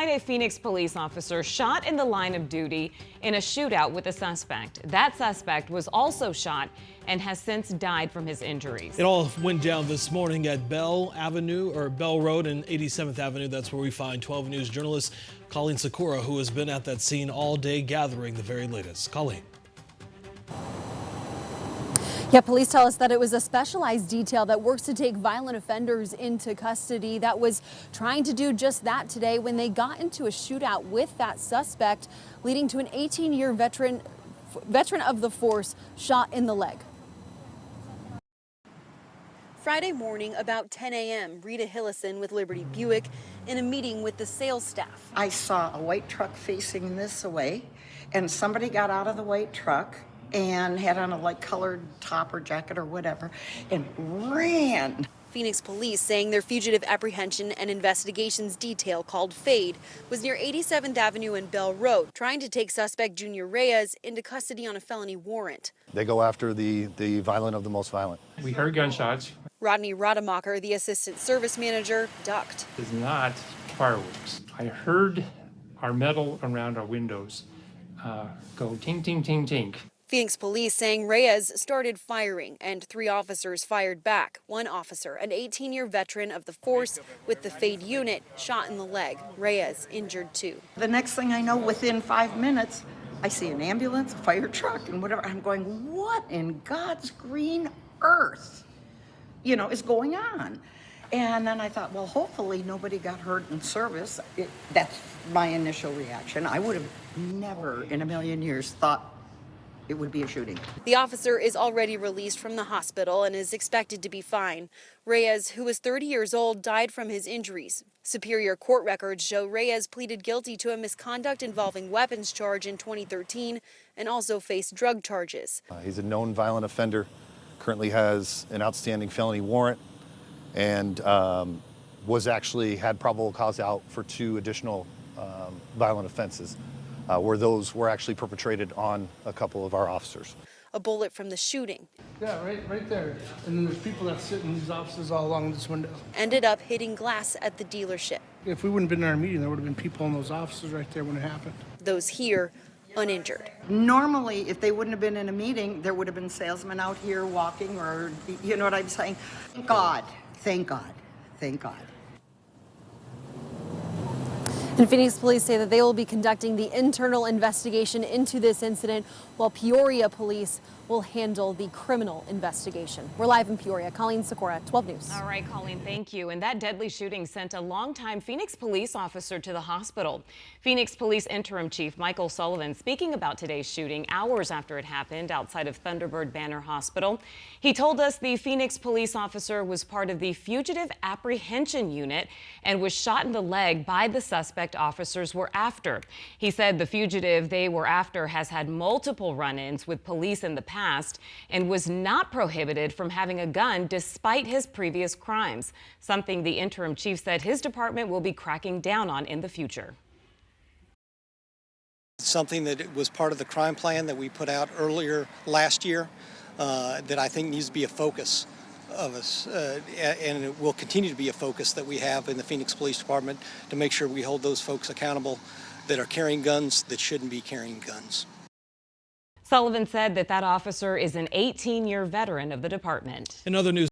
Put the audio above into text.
night, a Phoenix police officer shot in the line of duty in a shootout with a suspect. That suspect was also shot and has since died from his injuries. It all went down this morning at Bell Road and 87th Avenue. That's where we find 12 News journalist Colleen Sakura, who has been at that scene all day gathering the very latest. Colleen. Yeah, police tell us that it was a specialized detail that works to take violent offenders into custody that was trying to do just that today when they got into a shootout with that suspect, leading to an 18-year veteran of the force shot in the leg. Friday morning, about 10 a.m., Rita Hillison with Liberty Buick in a meeting with the sales staff. I saw a white truck facing this way, and somebody got out of the white truck and had on a light colored top or jacket or whatever and ran. Phoenix police saying their fugitive apprehension and investigations detail called FADE was near 87th Avenue and Bell Road, trying to take suspect Junior Reyes into custody on a felony warrant. They go after the violent of the most violent. We heard gunshots. Rodney Rademacher, the assistant service manager, ducked. It's not fireworks. I heard our metal around our windows go tink, tink, tink, tink. Phoenix police saying Reyes started firing and 3 officers fired back. One officer, an 18-year veteran of the force with the FADE unit, shot in the leg. Reyes injured too. The next thing I know, within 5 minutes, I see an ambulance, a fire truck, and whatever. I'm going, what in God's green earth, is going on? And then I thought, well, hopefully nobody got hurt in service. That's my initial reaction. I would have never in a million years thought it would be a shooting. The officer is already released from the hospital and is expected to be fine. Reyes, who was 30 years old, died from his injuries. Superior court records show Reyes pleaded guilty to a misconduct involving weapons charge in 2013 and also faced drug charges. He's a known violent offender, currently has an outstanding felony warrant, and had probable cause out for 2 additional violent offenses. Where those were actually perpetrated on a couple of our officers. A bullet from the shooting. Yeah, right there. And then there's people that sit in these offices all along this window. Ended up hitting glass at the dealership. If we wouldn't have been in our meeting, there would have been people in those offices right there when it happened. Those here uninjured. Normally, if they wouldn't have been in a meeting, there would have been salesmen out here walking, or, you know what I'm saying? Thank God, thank God, thank God. And Phoenix police say that they will be conducting the internal investigation into this incident, while Peoria police will handle the criminal investigation. We're live in Peoria. Colleen Sakura, 12 News. All right, Colleen, thank you. And that deadly shooting sent a longtime Phoenix police officer to the hospital. Phoenix Police Interim Chief Michael Sullivan speaking about today's shooting hours after it happened outside of Thunderbird Banner Hospital. He told us the Phoenix police officer was part of the fugitive apprehension unit and was shot in the leg by the suspect officers were after. He said the fugitive they were after has had multiple run-ins with police in the past and was not prohibited from having a gun despite his previous crimes, something the interim chief said his department will be cracking down on in the future. Something that was part of the crime plan that we put out earlier last year that I think needs to be a focus of us, and it will continue to be a focus that we have in the Phoenix Police Department to make sure we hold those folks accountable that are carrying guns that shouldn't be carrying guns. Sullivan said that officer is an 18-year veteran of the department. In other news.